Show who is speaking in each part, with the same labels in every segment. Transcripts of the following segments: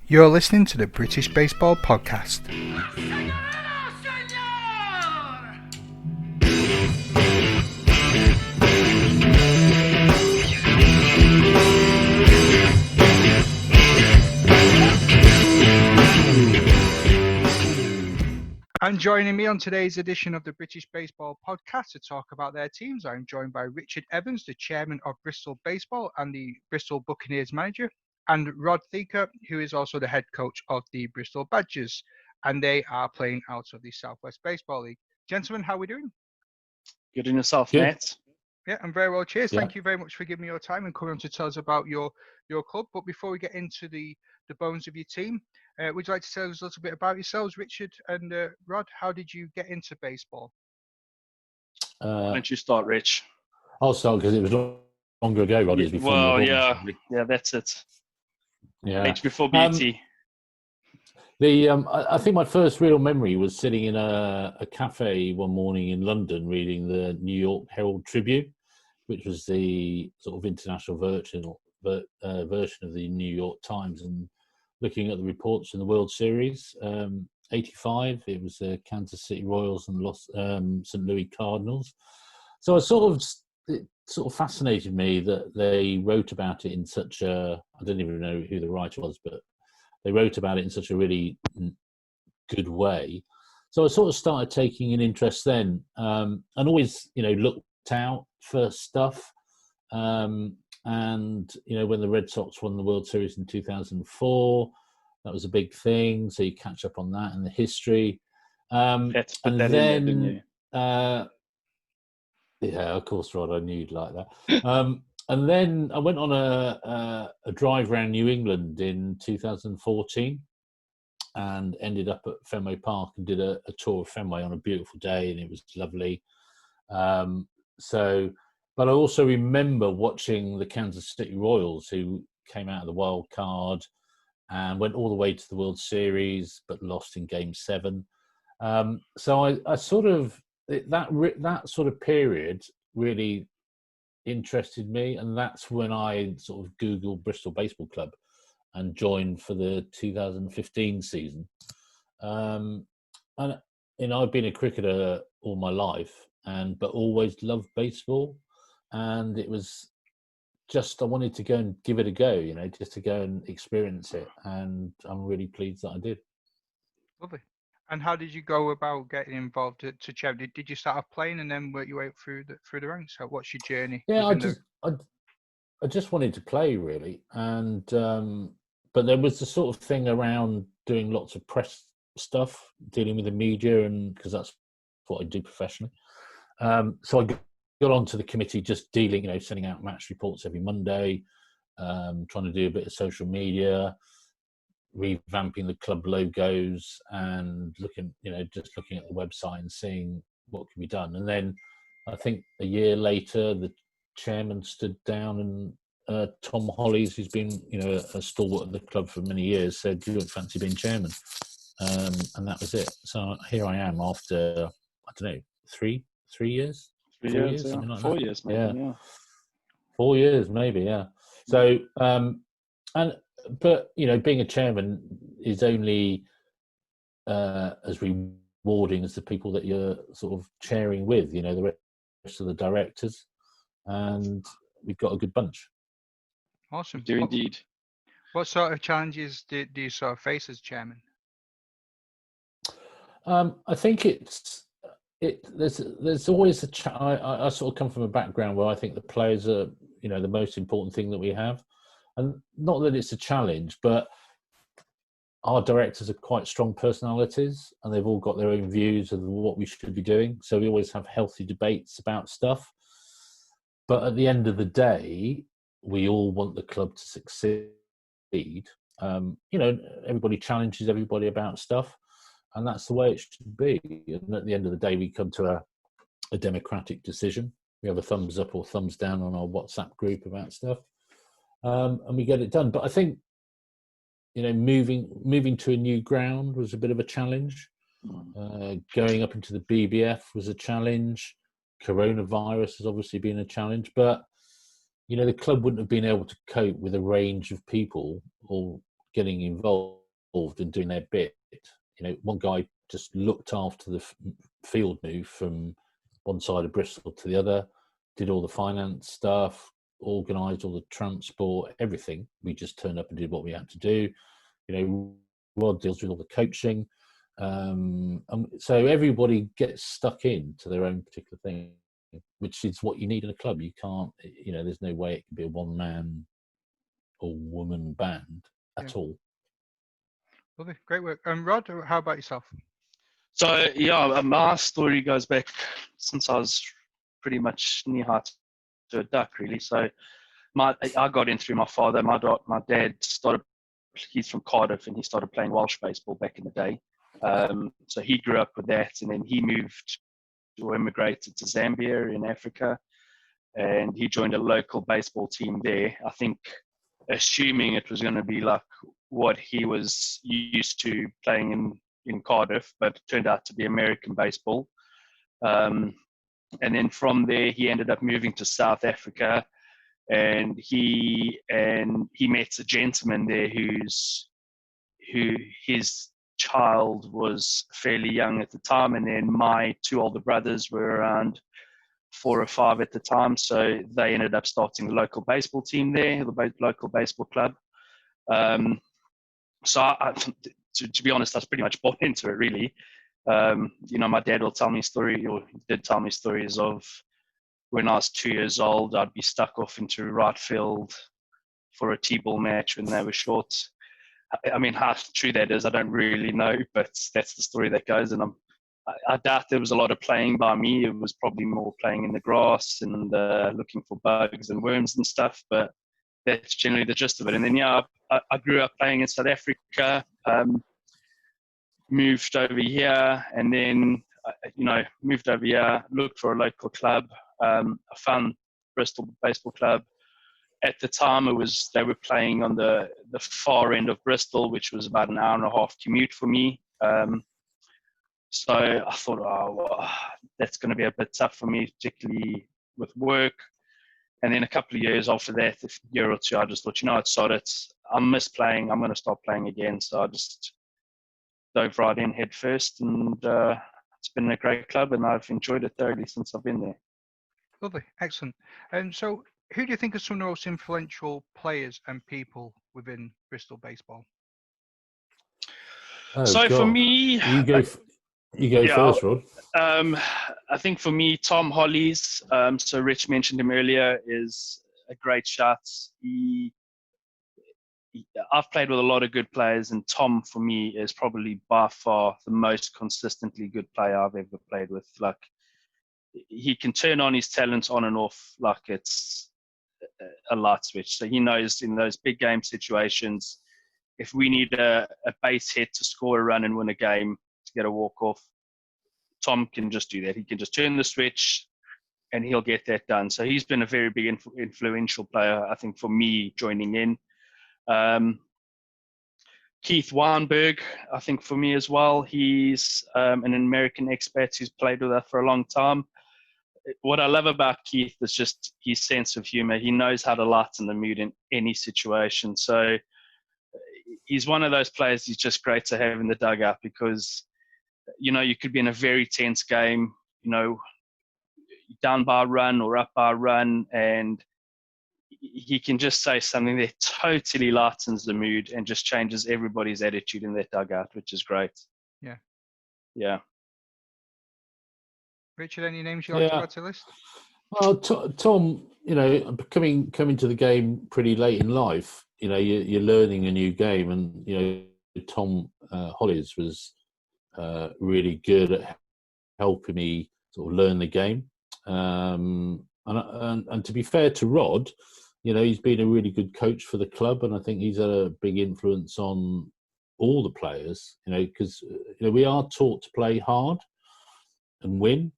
Speaker 1: You're listening to the British Baseball Podcast. And joining me on today's edition of the British Baseball Podcast to talk about their teams, I'm joined by Richard Evans, the chairman of Bristol Baseball and the Bristol Buccaneers manager, and Rhodi Theaker, who is also the head coach of the Bristol Badgers, and they are playing out of the Southwest Baseball League. Gentlemen, how are we doing?
Speaker 2: Good in yourself,
Speaker 3: Good.
Speaker 2: mate.
Speaker 1: Yeah, I'm very well. Cheers.
Speaker 3: Yeah.
Speaker 1: Thank you very much for giving me your time and coming on to tell us about your club. But before we get into the bones of your team, would you like to tell us a little bit about yourselves, Richard and Rod? How did you get into baseball?
Speaker 2: Why don't you start, Rich?
Speaker 3: I'll start because it was longer ago, Rod. It was before you were born, probably.
Speaker 2: Yeah, that's it.
Speaker 3: Yeah.
Speaker 2: Age before BT.
Speaker 3: I think my first real memory was sitting in a cafe one morning in London reading the New York Herald Tribune, which was the sort of international version of the New York Times, and looking at the reports in the World Series. 85, it was the Kansas City Royals and St. Louis Cardinals. So it sort of fascinated me that they wrote about it in such a, I don't even know who the writer was, but they wrote about it in such a really good way. So I sort of started taking an interest then, and always, looked out for stuff. And, when the Red Sox won the World Series in 2004, that was a big thing. So you catch up on that and the history.
Speaker 2: Put that in there, didn't you?
Speaker 3: Yeah, of course, Rod, I knew you'd like that. And then I went on a drive around New England in 2014 and ended up at Fenway Park and did a tour of Fenway on a beautiful day, and it was lovely. But I also remember watching the Kansas City Royals, who came out of the wild card and went all the way to the World Series, but lost in Game 7. So I sort of, that sort of period really interested me, and that's when I sort of Googled Bristol Baseball Club and joined for the 2015 season. And I've been a cricketer all my life, but always loved baseball, and it was just I wanted to go and give it a go, just to go and experience it, and I'm really pleased that I did.
Speaker 1: Lovely. And how did you go about getting involved to chair? Did you start off playing and then work your way up through the ranks? What's your journey?
Speaker 3: Yeah, I just wanted to play, really, and but there was the sort of thing around doing lots of press stuff, dealing with the media, and because that's what I do professionally. So I got onto the committee, just dealing, sending out match reports every Monday, trying to do a bit of social media, revamping the club logos, and just looking at the website and seeing what can be done. And then I think a year later, the chairman stood down, and Tom Hollies, who's been a stalwart of the club for many years, said, "Do you fancy being chairman?" And that was it. So here I am after, I don't know, 3 years.
Speaker 2: 3 years, yeah.
Speaker 3: something like
Speaker 2: 4
Speaker 3: that.
Speaker 2: years, maybe, yeah.
Speaker 3: 4 years, maybe, yeah. So, but being a chairman is only as rewarding as the people that you're sort of chairing with. The rest of the directors, and we've got a good bunch.
Speaker 1: Awesome.
Speaker 2: Do indeed.
Speaker 1: What sort of challenges do you sort of face as chairman?
Speaker 3: I think there's always I sort of come from a background where I think the players are the most important thing that we have, and not that it's a challenge, but our directors are quite strong personalities, and they've all got their own views of what we should be doing. So we always have healthy debates about stuff, but at the end of the day, we all want the club to succeed. Everybody challenges everybody about stuff, and that's the way it should be. And at the end of the day, we come to a democratic decision. We have a thumbs up or thumbs down on our WhatsApp group about stuff, and we get it done. But I think, moving to a new ground was a bit of a challenge. Going up into the BBF was a challenge. Coronavirus has obviously been a challenge, but the club wouldn't have been able to cope with a range of people or getting involved and doing their bit. One guy just looked after the field move from one side of Bristol to the other, did all the finance stuff, organised all the transport, everything. We just turned up and did what we had to do. Rod deals with all the coaching. And so everybody gets stuck into their own particular thing, which is what you need in a club. You can't, there's no way it can be a one-man or woman band at all.
Speaker 1: Lovely, great work. Rod, how about yourself?
Speaker 2: So yeah, my story goes back since I was pretty much knee-high to a duck, really. So I got in through my father. My dad started. He's from Cardiff, and he started playing Welsh baseball back in the day. So he grew up with that, and then he moved or immigrated to Zambia in Africa, and he joined a local baseball team there. I think, assuming it was going to be like what he was used to playing in Cardiff, but it turned out to be American baseball. And then from there, he ended up moving to South Africa, and he met a gentleman there who his child was fairly young at the time, and then my two older brothers were around 4 or 5 at the time, so they ended up starting the local baseball team there, the local baseball club. So to be honest, I was pretty much born into it, really. My dad will tell me did tell me stories of when I was 2 years old, I'd be stuck off into right field for a T-ball match when they were short. I mean, how true that is, I don't really know, but that's the story that goes. And I doubt there was a lot of playing by me. It was probably more playing in the grass and looking for bugs and worms and stuff, but that's generally the gist of it. And then, I grew up playing in South Africa, moved over here, and then, moved over here, looked for a local club. I found Bristol Baseball Club. At the time, they were playing on the far end of Bristol, which was about an hour and a half commute for me. So I thought, that's going to be a bit tough for me, particularly with work. And then a couple of years after that, a year or two, I just thought, I miss playing. I'm going to start playing again. So I just dove right in head first, and it's been a great club, and I've enjoyed it thoroughly since I've been there.
Speaker 1: Lovely, excellent. And so, who do you think are some of the most influential players and people within Bristol baseball?
Speaker 2: For me,
Speaker 3: you go first, Rod.
Speaker 2: I think for me, Tom Hollies. So Rich mentioned him earlier, is a great shot. I've played with a lot of good players, and Tom, for me, is probably by far the most consistently good player I've ever played with. Like, he can turn on his talents on and off like it's a light switch. So he knows in those big game situations, if we need a base hit to score a run and win a game, to get a walk-off, Tom can just do that. He can just turn the switch and he'll get that done. So he's been a very big influential player, I think, for me joining in. Keith Weinberg, I think, for me as well. He's an American expat who's played with us for a long time. What I love about Keith is just his sense of humor. He knows how to lighten the mood in any situation. So he's one of those players who's just great to have in the dugout, because, you could be in a very tense game, down by a run or up by a run, and he can just say something that totally lightens the mood and just changes everybody's attitude in that dugout, which is great.
Speaker 1: Yeah.
Speaker 2: Yeah.
Speaker 1: Richard, any names you'd like to add to the list?
Speaker 3: Well, Tom, coming to the game pretty late in life, you're learning a new game, and Tom Hollies was really good at helping me sort of learn the game. And to be fair to Rod, he's been a really good coach for the club, and I think he's had a big influence on all the players. Because we are taught to play hard and win,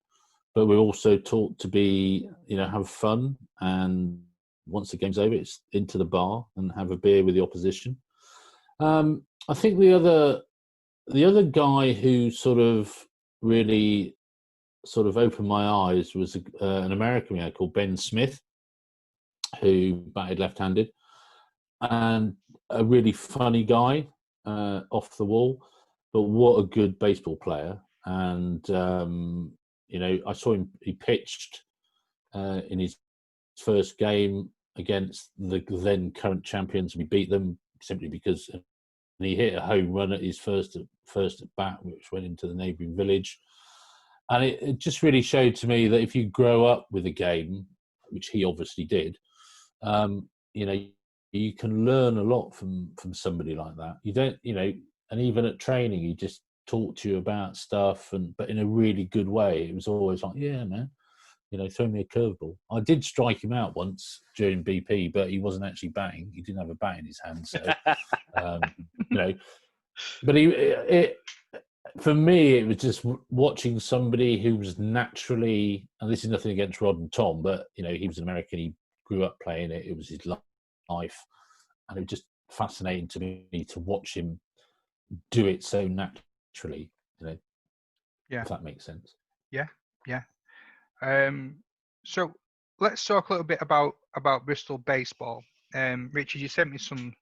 Speaker 3: but we're also taught to be, have fun, and once the game's over, it's into the bar and have a beer with the opposition. I think the other guy who sort of really sort of opened my eyes was an American guy called Ben Smith, who batted left-handed, and a really funny guy off the wall, but what a good baseball player. And I saw him. He pitched in his first game against the then current champions. We beat them simply because he hit a home run at his first at bat, which went into the neighbouring village. And it just really showed to me that if you grow up with a game, which he obviously did, you can learn a lot from somebody like that. You don't, and even at training, he just talked to you about stuff, but in a really good way. It was always like, yeah, man, throw me a curveball. I did strike him out once during BP, but he wasn't actually batting. He didn't have a bat in his hand, so But for me, it was just watching somebody who was naturally, and this is nothing against Rod and Tom, but he was an American. He grew up playing it. It was his life, and it was just fascinating to me to watch him do it so naturally.
Speaker 1: Yeah,
Speaker 3: if that makes sense.
Speaker 1: Yeah. So let's talk a little bit about Bristol baseball. Richard, you sent me some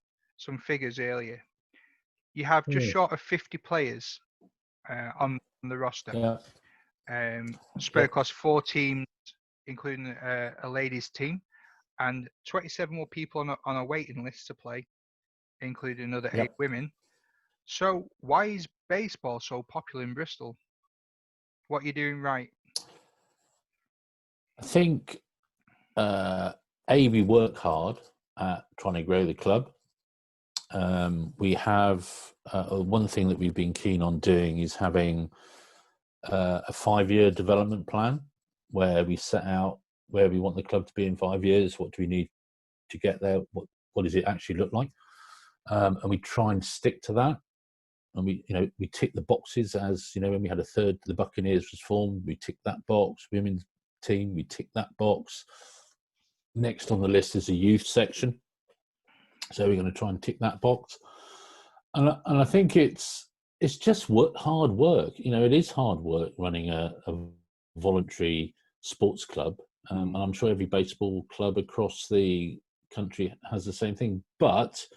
Speaker 1: figures earlier. You have just short of 50 players on the roster, spread across 4 teams, including a ladies' team, and 27 more people on a waiting list to play, including another 8 women. So why is baseball so popular in Bristol? What are you doing right?
Speaker 3: I think we work hard at trying to grow the club. We have one thing that we've been keen on doing is having a 5-year development plan where we set out where we want the club to be in 5 years. What do we need to get there? What does it actually look like? And we try and stick to that. And we tick the boxes as, when we had the Buccaneers was formed, we tick that box. Women's team, we tick that box. Next on the list is a youth section. So we're going to try and tick that box. And I think it's just hard work. It is hard work running a voluntary sports club. And I'm sure every baseball club across the country has the same thing. But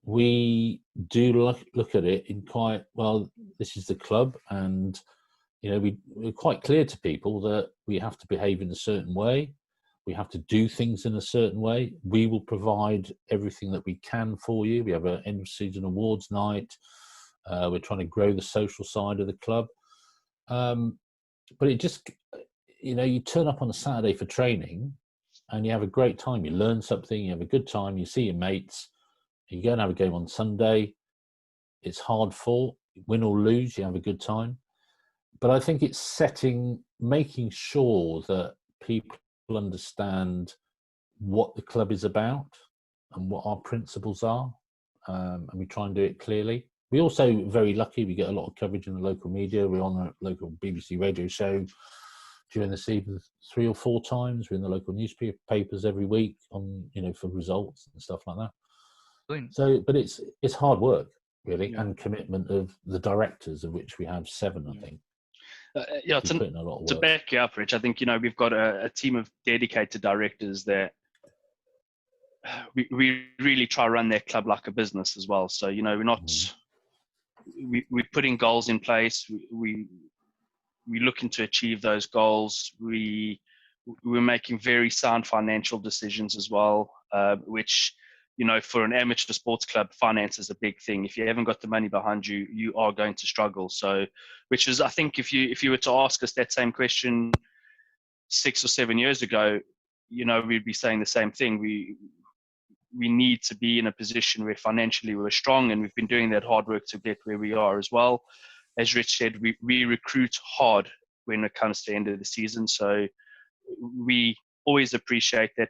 Speaker 3: we do look at it in quite, well, this is the club. And, we're quite clear to people that we have to behave in a certain way. We have to do things in a certain way. We will provide everything that we can for you. We have an end of season awards night. We're trying to grow the social side of the club. But it just, you turn up on a Saturday for training and you have a great time. You learn something, you have a good time, you see your mates. You go and have a game on Sunday. It's hard fought. Win or lose, you have a good time. But I think it's making sure that people understand what the club is about and what our principles are, and we try and do it clearly. We also very lucky, we get a lot of coverage in the local media. We're on a local BBC radio show during the season 3 or 4 times. We're in the local newspapers every week on for results and stuff like that.
Speaker 1: Brilliant.
Speaker 3: So but it's hard work really, and commitment of the directors, of which we have 7, I think.
Speaker 2: To back you up, Rich, I think we've got a team of dedicated directors that we really try to run their club like a business as well. So we're not we're putting goals in place. We're looking to achieve those goals. We're making very sound financial decisions as well, which for an amateur sports club, finance is a big thing. If you haven't got the money behind you, you are going to struggle. So, which is, I think, if you were to ask us that same question 6 or 7 years ago, we'd be saying the same thing. We need to be in a position where financially we're strong, and we've been doing that hard work to get where we are as well. As Rich said, we recruit hard when it comes to the end of the season. So we always appreciate that.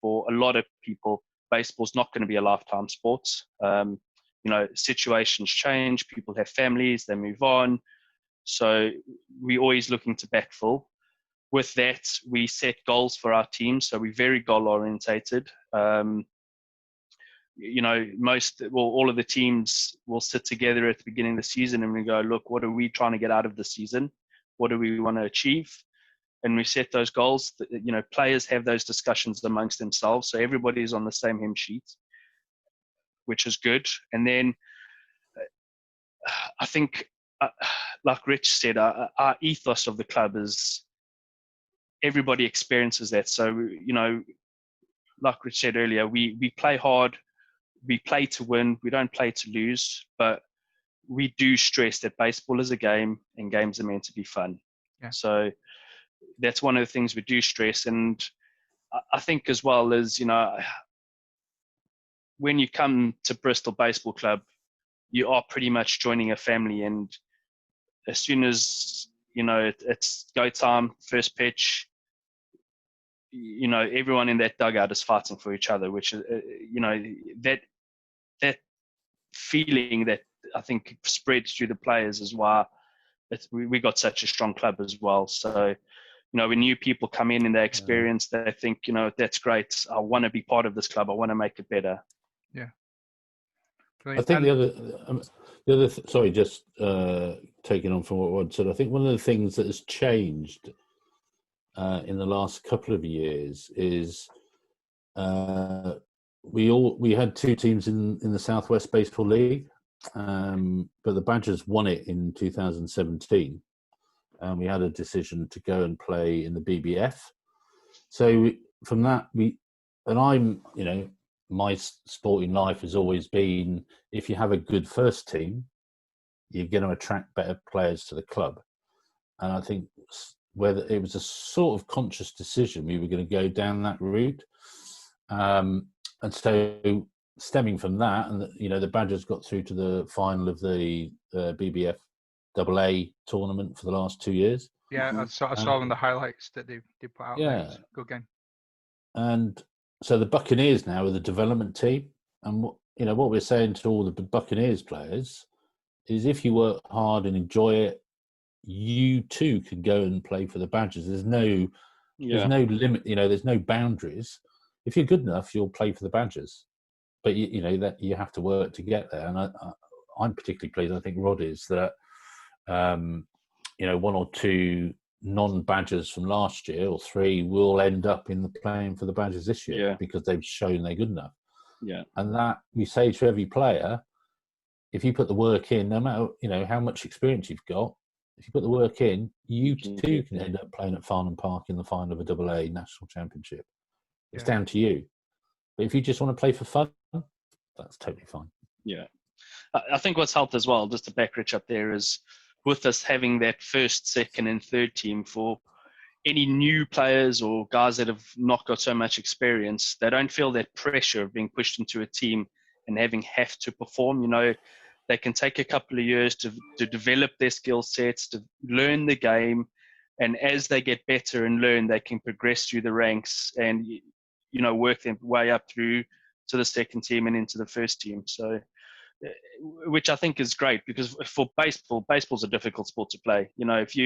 Speaker 2: For a lot of people, baseball's not going to be a lifetime sport. Situations change, people have families, they move on. So we're always looking to backfill. With that, we set goals for our team. So we're very goal orientated. All of the teams will sit together at the beginning of the season and we go, look, what are we trying to get out of the season? What do we want to achieve? And we set those goals. Players have those discussions amongst themselves, so everybody is on the same hymn sheet. which is good. And then I think, like Rich said, our ethos of the club is everybody experiences that. So, like Rich said earlier, we play hard, we play to win, we don't play to lose, but we do stress that baseball is a game and games are meant to be fun.
Speaker 1: Yeah.
Speaker 2: So that's one of the things we do stress. And I think as well as, when you come to Bristol Baseball Club, you are pretty much joining a family. And as soon as, it's go time, first pitch, everyone in that dugout is fighting for each other, which is, that feeling that I think spreads through the players is why we got such a strong club as well. So, when new people come in and they experience, they think, that's great. I want to be part of this club. I want to make it better.
Speaker 1: Yeah.
Speaker 3: I think sorry, just taking on from what Rod said, I think one of the things that has changed in the last couple of years is we had two teams in the Southwest Baseball League, but the Badgers won it in 2017, and we had a decision to go and play in the BBF. So from that, my sporting life has always been, if you have a good first team, you're going to attract better players to the club. And I think whether it was a sort of conscious decision, we were going to go down that route. And so stemming from that, and the Badgers got through to the final of the BBF AA tournament for the last 2 years.
Speaker 1: Yeah, I saw in the highlights that they put out.
Speaker 3: Yeah.
Speaker 1: There. Good game.
Speaker 3: And so the Buccaneers now are the development team. And what we're saying to all the Buccaneers players is, if you work hard and enjoy it, you too can go and play for the Badgers. There's no limit, there's no boundaries. If you're good enough, you'll play for the Badgers. But that you have to work to get there. And I'm particularly pleased, I think Rod is, that one or two non-Badgers from last year, or three, will end up in the playing for the Badgers this year because they've shown they're good enough.
Speaker 2: Yeah.
Speaker 3: And that we say to every player, if you put the work in, no matter how much experience you've got, if you put the work in, you too can end up playing at Farnham Park in the final of a AA national championship. It's down to you. But if you just want to play for fun, that's totally fine.
Speaker 2: Yeah. I think what's helped as well, just to back Rich up there, is with us having that first, second and third team, for any new players or guys that have not got so much experience, they don't feel that pressure of being pushed into a team and have to perform. They can take a couple of years to develop their skill sets, to learn the game. And as they get better and learn, they can progress through the ranks and, work their way up through to the second team and into the first team. So, which I think is great, because for baseball's a difficult sport to play. If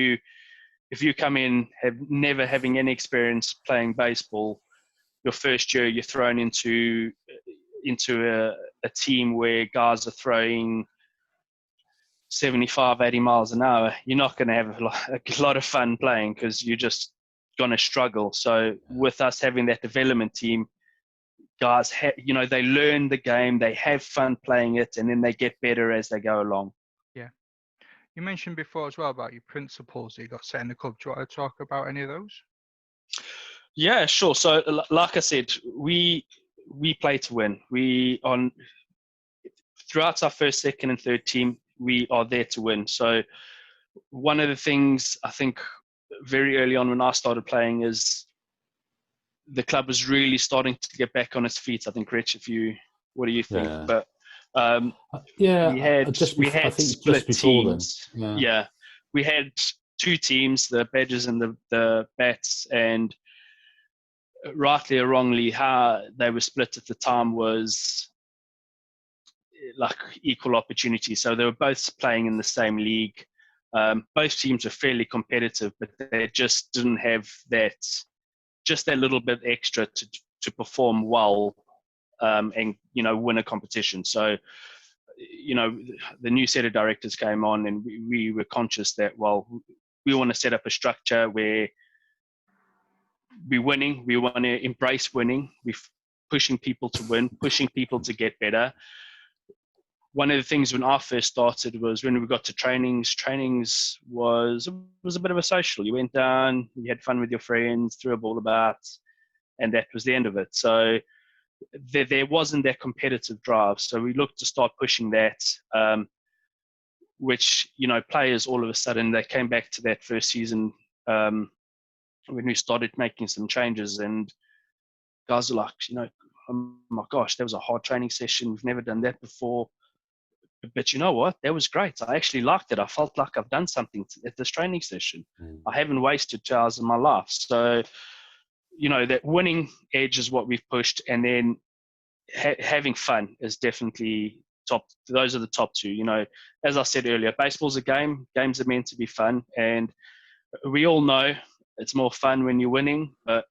Speaker 2: you come in never having any experience playing baseball, your first year you're thrown into a team where guys are throwing 75, 80 miles an hour, you're not going to have a lot of fun playing, because you're just going to struggle. So with us having that development team, guys, they learn the game, they have fun playing it, and then they get better as they go along.
Speaker 1: Yeah. You mentioned before as well about your principles that you got set in the club. Do you want to talk about any of those?
Speaker 2: Yeah, sure. So like I said, we play to win. Throughout our first, second and third team, we are there to win. So one of the things I think very early on when I started playing is the club was really starting to get back on its feet. I think, Rich, what do you think?
Speaker 3: Yeah.
Speaker 2: But we had split teams. Yeah, we had two teams, the Badgers and the Bats, and rightly or wrongly, how they were split at the time was like equal opportunity. So they were both playing in the same league. Both teams were fairly competitive, but they just didn't have that little bit extra to perform well and win a competition. So the new set of directors came on, and we were conscious that, well, we want to set up a structure where we're winning, we want to embrace winning. pushing people to win, pushing people to get better. One of the things when I first started was when we got to trainings. Trainings was a bit of a social. You went down, you had fun with your friends, threw a ball about, and that was the end of it. So there wasn't that competitive drive. So we looked to start pushing that, which, players all of a sudden, they came back to that first season when we started making some changes, and guys are like, oh my gosh, that was a hard training session. We've never done that before. But you know what? That was great. I actually liked it. I felt like I've done something at this training session. I haven't wasted 2 hours of my life. So, that winning edge is what we've pushed. And then having fun is definitely top. Those are the top two. As I said earlier, baseball's a game. Games are meant to be fun. And we all know it's more fun when you're winning. But,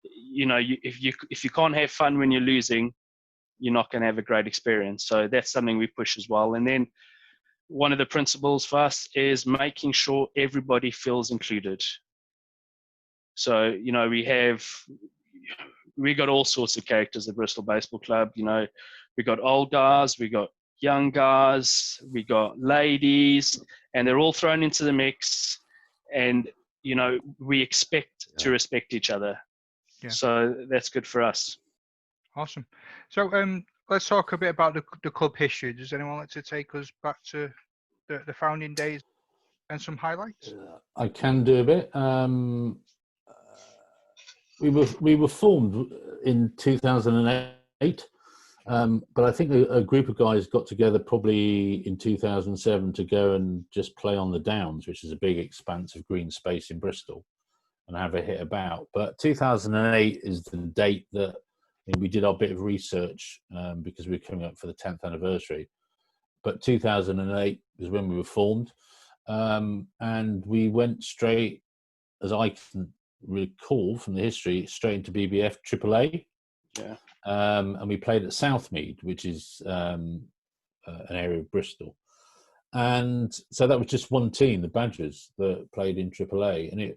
Speaker 2: if you can't have fun when you're losing, you're not going to have a great experience. So that's something we push as well. And then one of the principles for us is making sure everybody feels included. So, we got all sorts of characters at Bristol Baseball Club. We got old guys, we got young guys, we got ladies, and they're all thrown into the mix. And, we expect to respect each other. Yeah. So that's good for us.
Speaker 1: Awesome. So let's talk a bit about the club history. Does anyone like to take us back to the founding days and some highlights?
Speaker 3: I can do a bit. We were formed in 2008, but I think a group of guys got together probably in 2007 to go and just play on the Downs, which is a big expanse of green space in Bristol, and have a hit about. But 2008 is the date that we did our bit of research because we were coming up for the 10th anniversary. But 2008 was when we were formed. And we went straight, as I can recall from the history, straight into BBF AAA.
Speaker 2: Yeah.
Speaker 3: And we played at Southmead, which is an area of Bristol. And so that was just one team, the Badgers, that played in AAA. And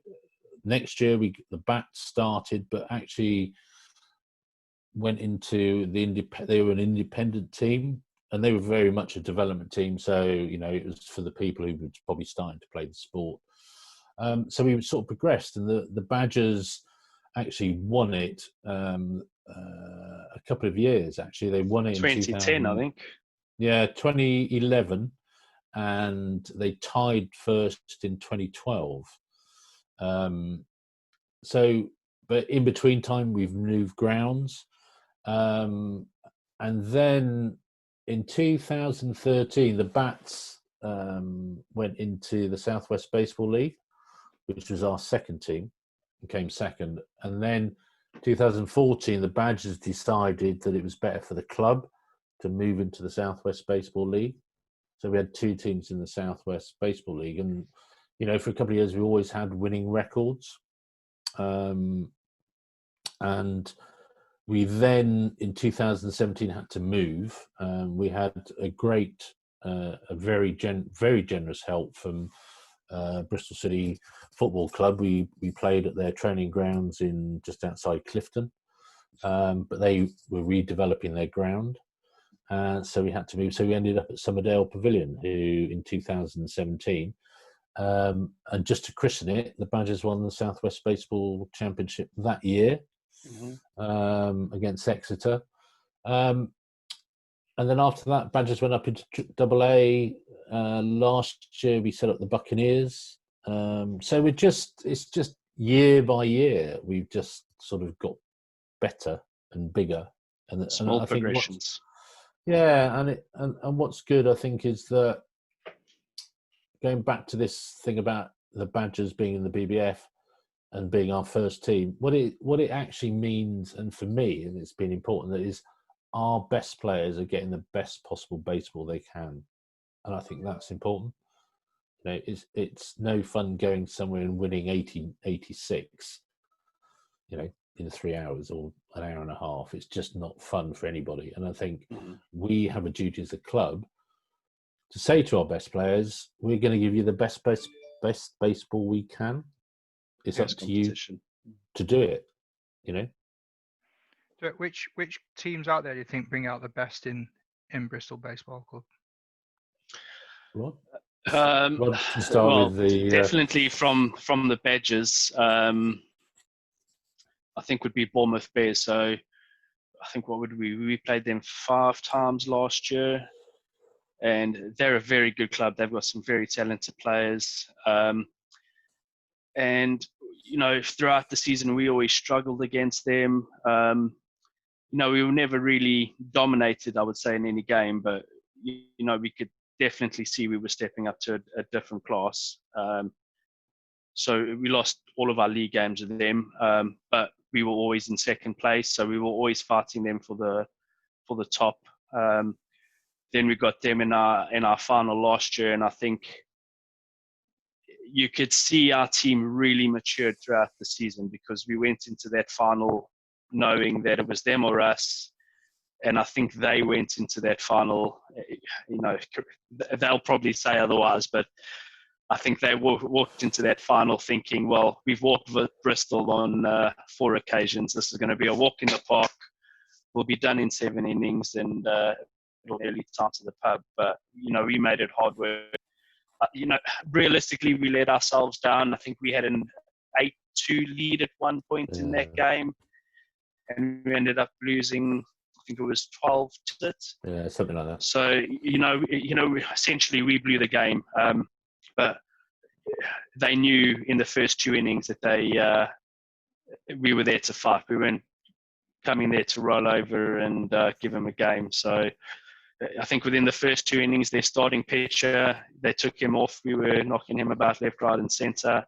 Speaker 3: next year, the Bats started, but actually went into they were an independent team, and they were very much a development team. So, it was for the people who were probably starting to play the sport. So we sort of progressed, and the Badgers actually won it a couple of years. Actually, they won it
Speaker 2: 2010,
Speaker 3: in 2010,
Speaker 2: I think.
Speaker 3: Yeah, 2011, and they tied first in 2012. But in between time, we've moved grounds. And then in 2013, the Bats went into the Southwest Baseball League, which was our second team, and came second. And then 2014, the Badgers decided that it was better for the club to move into the Southwest Baseball League. So we had two teams in the Southwest Baseball League. And, for a couple of years, we always had winning records. And we then, in 2017, had to move. We had a very generous help from Bristol City Football Club. We played at their training grounds just outside Clifton, but they were redeveloping their ground. So we had to move. So we ended up at Somerdale Pavilion, who in 2017, and just to christen it, the Badgers won the Southwest Baseball Championship that year. Mm-hmm. Against Exeter, and then after that, Badgers went up into AA. Last year, we set up the Buccaneers. So it's just year by year, we've just sort of got better and bigger, and
Speaker 2: small
Speaker 3: I think
Speaker 2: progressions.
Speaker 3: And what's good, I think, is that going back to this thing about the Badgers being in the BBF and being our first team, what it actually means, and for me, and it's been important, that is our best players are getting the best possible baseball they can, and I think that's important. It's no fun going somewhere and winning 86, in 3 hours or an hour and a half. It's just not fun for anybody, and I think we have a duty as a club to say to our best players, we're going to give you the best baseball we can. It's up to you to do it,
Speaker 1: But which teams out there do you think bring out the best in Bristol Baseball Club?
Speaker 3: What?
Speaker 2: Um,
Speaker 3: Rod, to start
Speaker 2: well,
Speaker 3: with the
Speaker 2: definitely from the Badgers. I think would be Bournemouth Bears. So I think what would we played them 5 times last year, and they're a very good club. They've got some very talented players, and throughout the season we always struggled against them. We were never really dominated, I would say, in any game, but we could definitely see we were stepping up to a different class. So we lost all of our league games with them, but we were always in second place. So we were always fighting them for the top. Then we got them in our final last year, and I think you could see our team really matured throughout the season because we went into that final knowing that it was them or us. And I think they went into that final, they'll probably say otherwise, but I think they walked into that final thinking, well, we've walked with Bristol on 4 occasions. This is going to be a walk in the park. We'll be done in 7 innings, and it'll be early time to the pub. But, we made it hard work. Realistically, we let ourselves down. I think we had an 8-2 lead at one point in that game, and we ended up losing, I think it was 12 to it.
Speaker 3: Yeah, something like that.
Speaker 2: So, essentially we blew the game. But they knew in the first 2 innings that we were there to fight. We weren't coming there to roll over and give them a game. So I think within the first 2 innings, their starting pitcher, they took him off. We were knocking him about left, right, and centre.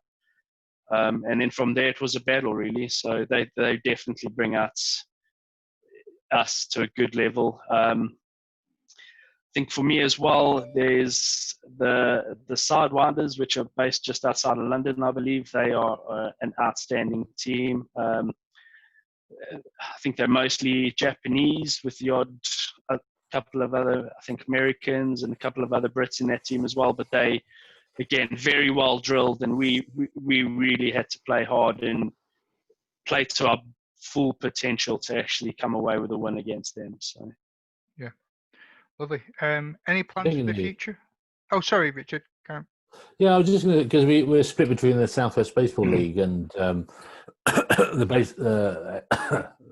Speaker 2: And then from there, it was a battle, really. So they definitely bring us to a good level. I think for me as well, there's the Sidewinders, which are based just outside of London, I believe. They are an outstanding team. I think they're mostly Japanese with the odd couple of other, I think, Americans and a couple of other Brits in that team as well. But they, again, very well drilled, and we really had to play hard and play to our full potential to actually come away with a win against them. So,
Speaker 1: yeah, lovely. Any plans for the future? Oh, sorry, Richard.
Speaker 3: Yeah, I was just going to, because we're split between the Southwest Baseball League and the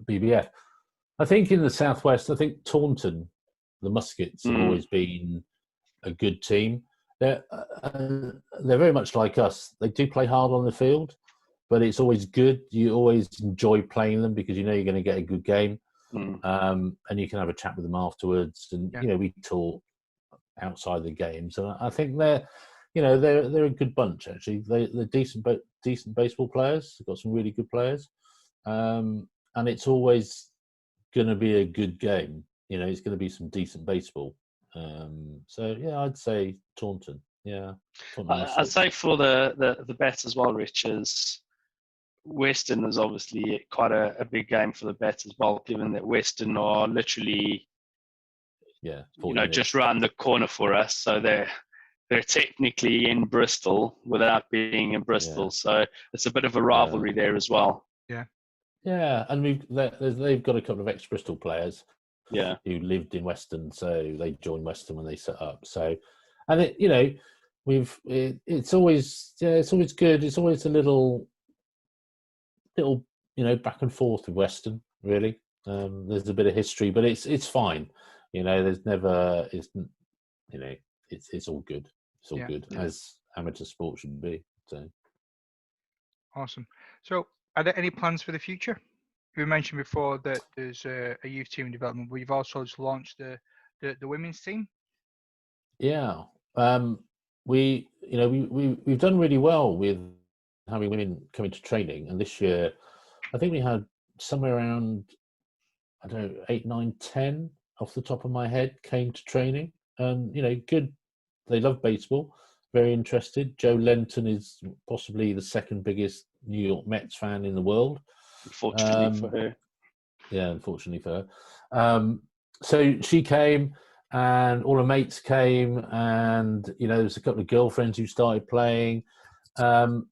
Speaker 3: BBF. I think in the Southwest, I think Taunton, the Muskets, have always been a good team. They're very much like us. They do play hard on the field, but it's always good. You always enjoy playing them because you're going to get a good game, and you can have a chat with them afterwards. And we talk outside the games, and I think they're a good bunch actually. They're decent baseball players. They've got some really good players, and it's always going to be a good game. It's going to be some decent baseball. So yeah, I'd say Taunton. Yeah,
Speaker 2: I'd say for the bats as well, Rich, is Western is obviously quite a big game for the bats as well, given that Western are literally just round the corner for us. So they're technically in Bristol without being in Bristol. So it's a bit of a rivalry there as well.
Speaker 3: Yeah, and they've got a couple of ex-Bristol players.
Speaker 2: Yeah,
Speaker 3: who lived in Western, so they joined Western when they set up. So, and it's always good. It's always a little back and forth with Western. Really, there's a bit of history, but it's fine. There's never it's all good. It's all good as amateur sport should be. So
Speaker 1: awesome. So, are there any plans for the future? We mentioned before that there's a youth team in development. We've also just launched the women's team.
Speaker 3: Yeah, we've done really well with having women coming to training, and this year I think we had somewhere around 8, 9, 10 off the top of my head came to training, and good. They love baseball, very interested. Joe Lenton is possibly the second biggest New York Mets fan in the world.
Speaker 2: Unfortunately for her.
Speaker 3: Yeah, unfortunately for her. So she came, and all her mates came, and there was a couple of girlfriends who started playing, and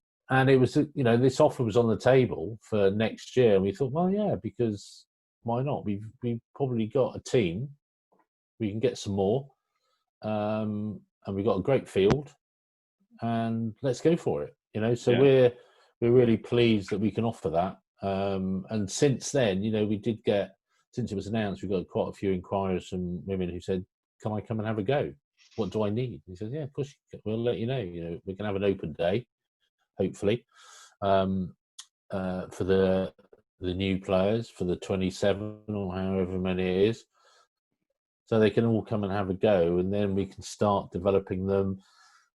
Speaker 3: it was this offer was on the table for next year, and we thought, well, yeah, because why not? We've probably got a team. We can get some more, and we've got a great field, and let's go for it. So we're really pleased that we can offer that. And since then, we did get, since it was announced, we got quite a few inquiries from women who said, "Can I come and have a go? What do I need?" He says, "Yeah, of course, we'll let you know. We can have an open day, hopefully, for the new players, for the 27 or however many it is, so they can all come and have a go, and then we can start developing them.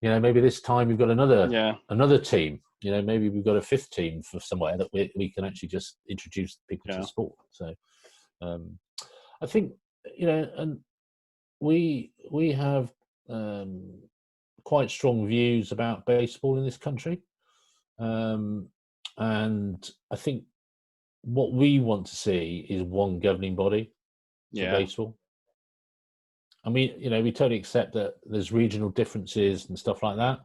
Speaker 3: Maybe this time we've got another team. Maybe we've got a fifth team for somewhere that we can actually just introduce people to sport." So I think, and we have quite strong views about baseball in this country, and I think what we want to see is one governing body for baseball. And we totally accept that there's regional differences and stuff like that,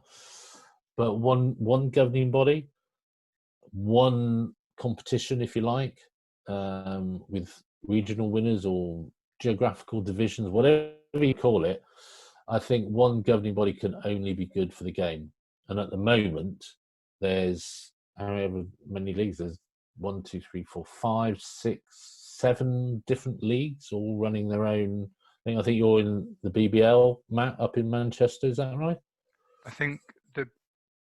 Speaker 3: but one governing body, one competition, if you like, with regional winners or geographical divisions, whatever you call it. I think one governing body can only be good for the game. And at the moment, there's however many leagues. There's 1, 2, 3, 4, 5, 6, 7 different leagues, all running their own. I think you're in the BBL, Matt, up in Manchester. Is that right?
Speaker 1: I think the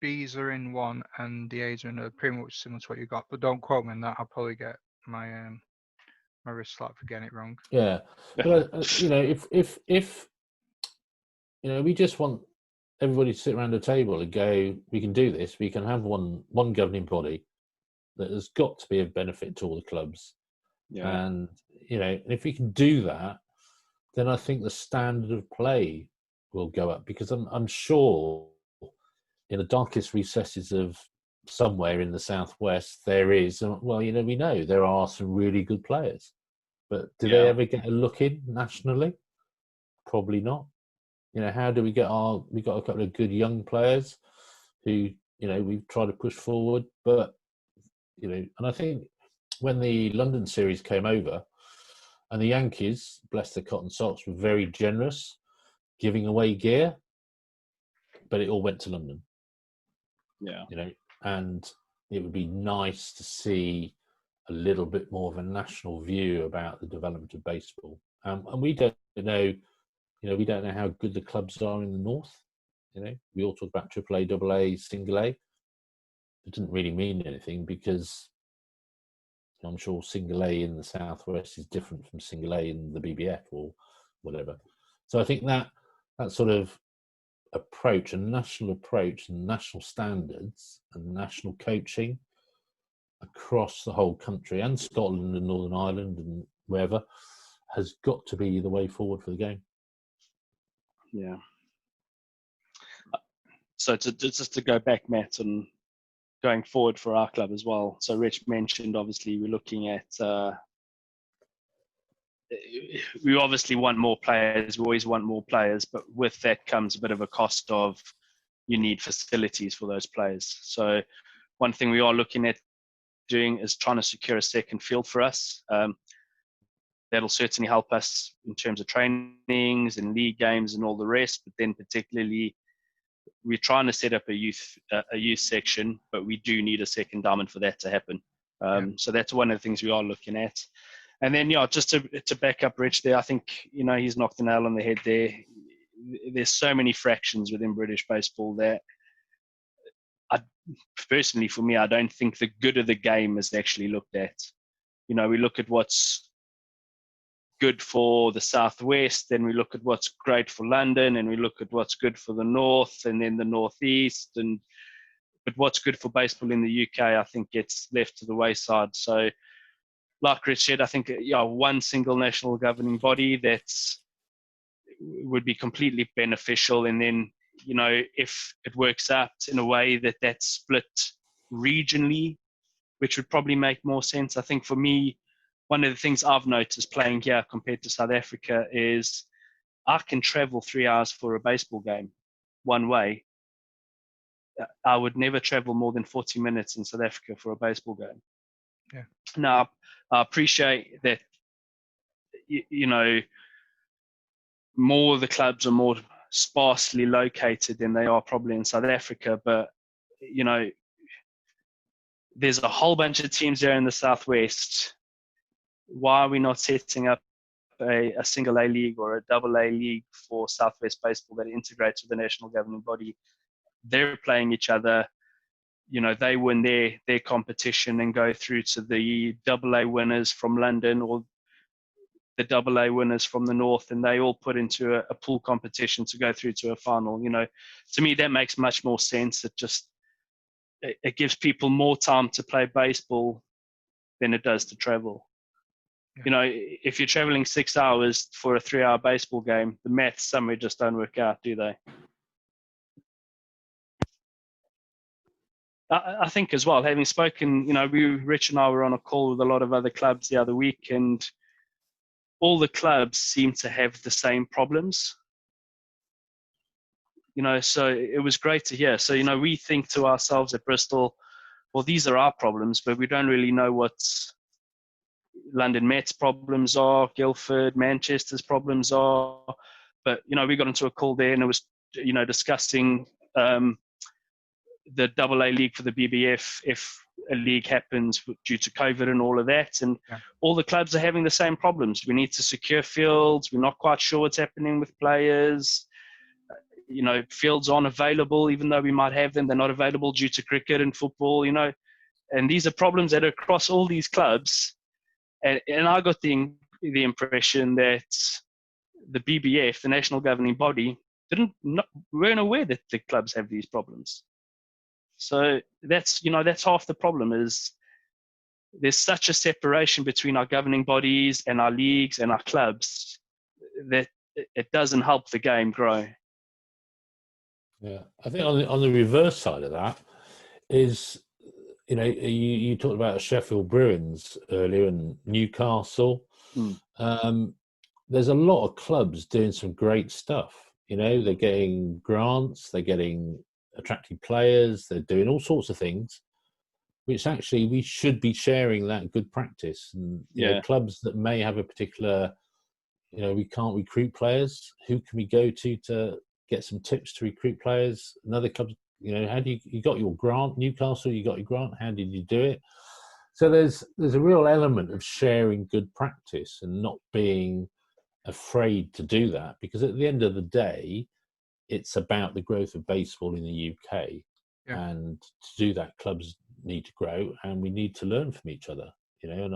Speaker 1: Bs are in one and the As are in pretty much similar to what you got. But don't quote me on that. I'll probably get my my wrist slapped for getting it wrong.
Speaker 3: Yeah, but if we just want everybody to sit around a table and go, we can do this. We can have one governing body that has got to be of benefit to all the clubs.
Speaker 2: Yeah.
Speaker 3: And if we can do that, then I think the standard of play will go up, because I'm sure in the darkest recesses of somewhere in the southwest there is, well, we know there are some really good players, but do they ever get a look in nationally? Probably not. How do we get we got a couple of good young players who we've tried to push forward, but and I think when the London series came over, and the Yankees, bless their cotton socks, were very generous, giving away gear, but it all went to London.
Speaker 2: Yeah.
Speaker 3: And it would be nice to see a little bit more of a national view about the development of baseball. And we don't know, we don't know how good the clubs are in the north. We all talk about AAA, AA, single A. It doesn't really mean anything, because I'm sure single A in the southwest is different from single A in the BBF or whatever. So I think that sort of approach, a national approach, and national standards and national coaching across the whole country, and Scotland and Northern Ireland and wherever, has got to be the way forward for the game.
Speaker 2: Yeah. So just to go back, Matt, and going forward for our club as well. So Rich mentioned, obviously, we're looking at, we obviously want more players. We always want more players, but with that comes a bit of a cost of, you need facilities for those players. So one thing we are looking at doing is trying to secure a second field for us. That'll certainly help us in terms of trainings and league games and all the rest, but then particularly we're trying to set up a youth section, but we do need a second diamond for that to happen. So that's one of the things we are looking at. And then, just to back up Rich there, I think, he's knocked the nail on the head there. There's so many fractions within British baseball that personally, for me, I don't think the good of the game is actually looked at. We look at what's good for the southwest, then we look at what's great for London, and we look at what's good for the north and then the northeast, but what's good for baseball in the UK, I think, gets left to the wayside. So like Rich said, I think one single national governing body would be completely beneficial. And then if it works out in a way that's split regionally, which would probably make more sense. I think for me, one of the things I've noticed playing here compared to South Africa is I can travel 3 hours for a baseball game one way. I would never travel more than 40 minutes in South Africa for a baseball game.
Speaker 1: Yeah.
Speaker 2: Now, I appreciate that you know, more of the clubs are more sparsely located than they are probably in South Africa. But, you know, there's a whole bunch of teams there in the Southwest. Why are we not setting up a single A league or a double A league for Southwest Baseball that integrates with the national governing body? They're playing each other. You know, they win their competition and go through to the double A winners from London or the double A winners from the north, and they all put into a pool competition to go through to a final. You know, to me, that makes much more sense. It gives people more time to play baseball than it does to travel.
Speaker 1: Yeah.
Speaker 2: You know, if you're traveling 6 hours for a 3-hour baseball game, the maths somewhere just don't work out, do they? I think as well, having spoken, you know, Rich and I were on a call with a lot of other clubs the other week, and all the clubs seem to have the same problems. You know, so it was great to hear. So, you know, we think to ourselves at Bristol, well, these are our problems, but we don't really know what London Met's problems are, Guildford, Manchester's problems are. But, you know, we got into a call there and it was, you know, discussing the double A league for the BBF if a league happens due to COVID and all of that. And all the clubs are having the same problems. We need to secure fields. We're not quite sure what's happening with players. You know, fields aren't available, even though we might have them. They're not available due to cricket and football, you know. And these are problems that are across all these clubs. And I got the impression that the BBF, the national governing body, weren't aware that the clubs have these problems. So that's half the problem. Is there's such a separation between our governing bodies and our leagues and our clubs that it doesn't help the game grow.
Speaker 3: Yeah, I think on the reverse side of that is, you know, you talked about Sheffield Bruins earlier and Newcastle. There's a lot of clubs doing some great stuff. You know, they're getting grants, they're attracting players, they're doing all sorts of things, which actually we should be sharing that good practice. And you know, clubs that may have a particular, you know, we can't recruit players, who can we go to get some tips to recruit players? Another club, you know, how do you got your grant? Newcastle, you got your grant, how did you do it? So there's a real element of sharing good practice and not being afraid to do that, because at the end of the day, it's about the growth of baseball in the UK. And to do that, clubs need to grow and we need to learn from each other, you know. And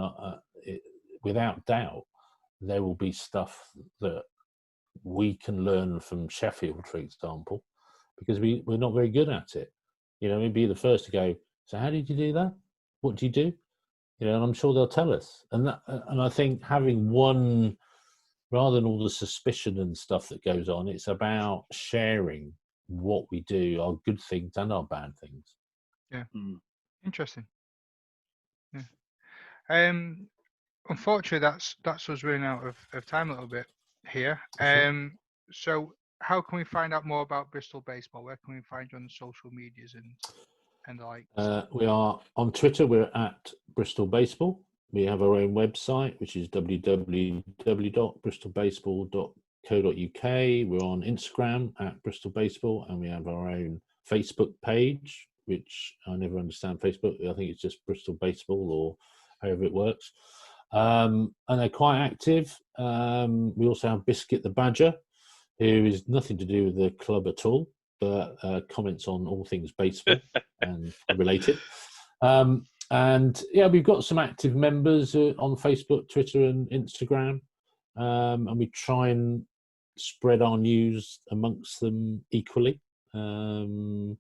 Speaker 3: without doubt, there will be stuff that we can learn from Sheffield, for example, because we're not very good at it. You know, we'd be the first to go, so how did you do that? What do you do? You know, and I'm sure they'll tell us. And I think having one, rather than all the suspicion and stuff that goes on, it's about sharing what we do, our good things and our bad things.
Speaker 1: Yeah. Interesting. Yeah. Unfortunately, that's us running out of time a little bit here. So how can we find out more about Bristol Baseball? Where can we find you on the social medias and the likes?
Speaker 3: We are on Twitter. We're at Bristol Baseball. We have our own website, which is www.bristolbaseball.co.uk. We're on Instagram at Bristol Baseball, and we have our own Facebook page, which I never understand Facebook. I think it's just Bristol Baseball or however it works. And they're quite active. We also have Biscuit the Badger, who is nothing to do with the club at all, but comments on all things baseball and related. And yeah, we've got some active members on Facebook, Twitter, and Instagram, and we try and spread our news amongst them equally. So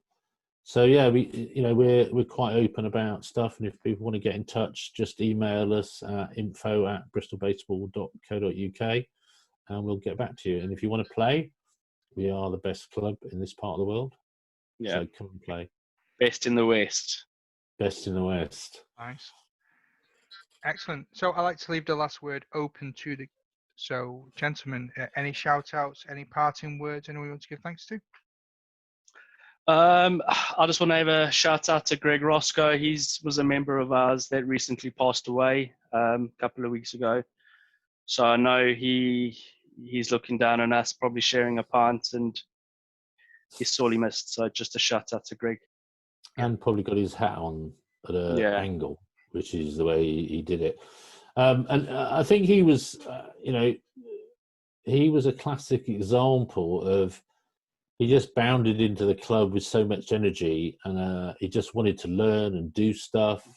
Speaker 3: yeah, we're quite open about stuff, and if people want to get in touch, just email us at info@bristolbaseball.co.uk, and we'll get back to you. And if you want to play, we are the best club in this part of the world.
Speaker 2: Yeah,
Speaker 3: so come and play.
Speaker 2: Best in the West.
Speaker 3: Best in the West.
Speaker 1: Nice. Excellent. So I like to leave the last word open to the. So, gentlemen, any shout outs, any parting words, anyone you want to give thanks to?
Speaker 2: I just want to have a shout out to Greg Roscoe. He was a member of ours that recently passed away a couple of weeks ago. So I know he's looking down on us, probably sharing a pint, and he's sorely missed. So just a shout out to Greg.
Speaker 3: And probably got his hat on at an
Speaker 2: Yeah.
Speaker 3: angle, which is the way he did it. And I think he was, he was a classic example of, he just bounded into the club with so much energy, and he just wanted to learn and do stuff.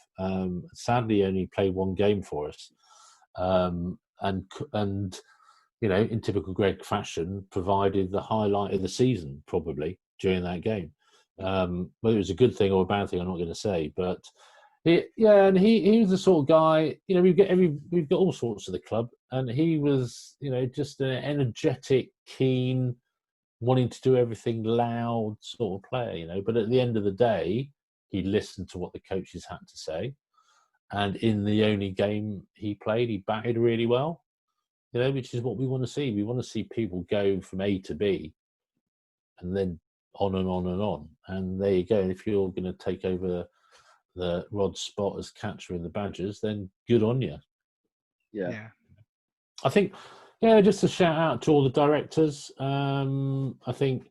Speaker 3: Sadly, he only played one game for us, and in typical Greg fashion, provided the highlight of the season probably during that game. Whether it was a good thing or a bad thing, I'm not going to say, but he was the sort of guy. We've got all sorts of the club, and he was, just an energetic, keen, wanting to do everything loud sort of player. But at the end of the day, he listened to what the coaches had to say, and in the only game he played, he batted really well. Which is what we want to see. We want to see people go from A to B, and then on and on and on. And there you go. And if you're going to take over the Rod's spot as catcher in the Badgers, then good on you.
Speaker 2: Yeah.
Speaker 3: I think, just a shout out to all the directors. I think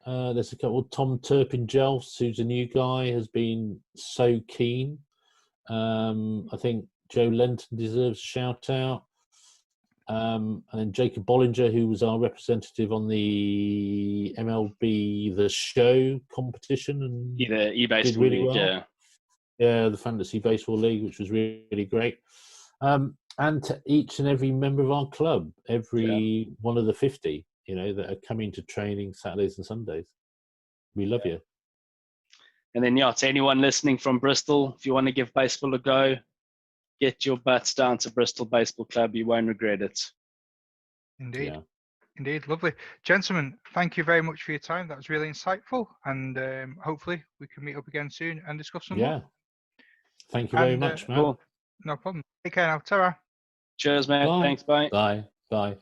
Speaker 3: there's a couple. Tom Turpin-Jels, who's a new guy, has been so keen. I think Joe Lenton deserves a shout out. And then Jacob Bollinger, who was our representative on the MLB The Show competition, and
Speaker 2: the e-baseball
Speaker 3: did really
Speaker 2: league,
Speaker 3: well. Yeah, the Fantasy Baseball League, which was really, really great. And to each and every member of our club, every one of the 50, that are coming to training Saturdays and Sundays. We love you.
Speaker 2: And then, to anyone listening from Bristol, if you want to give baseball a go, get your butts down to Bristol Baseball Club. You won't regret it.
Speaker 1: Indeed.
Speaker 3: Yeah.
Speaker 1: Indeed. Lovely. Gentlemen, thank you very much for your time. That was really insightful. And hopefully we can meet up again soon and discuss some more.
Speaker 3: Thank you very much, man.
Speaker 2: Cool.
Speaker 1: No problem. Take care now. Ta-ra.
Speaker 2: Cheers, man.
Speaker 3: Bye.
Speaker 2: Thanks. Bye.
Speaker 3: Bye. Bye.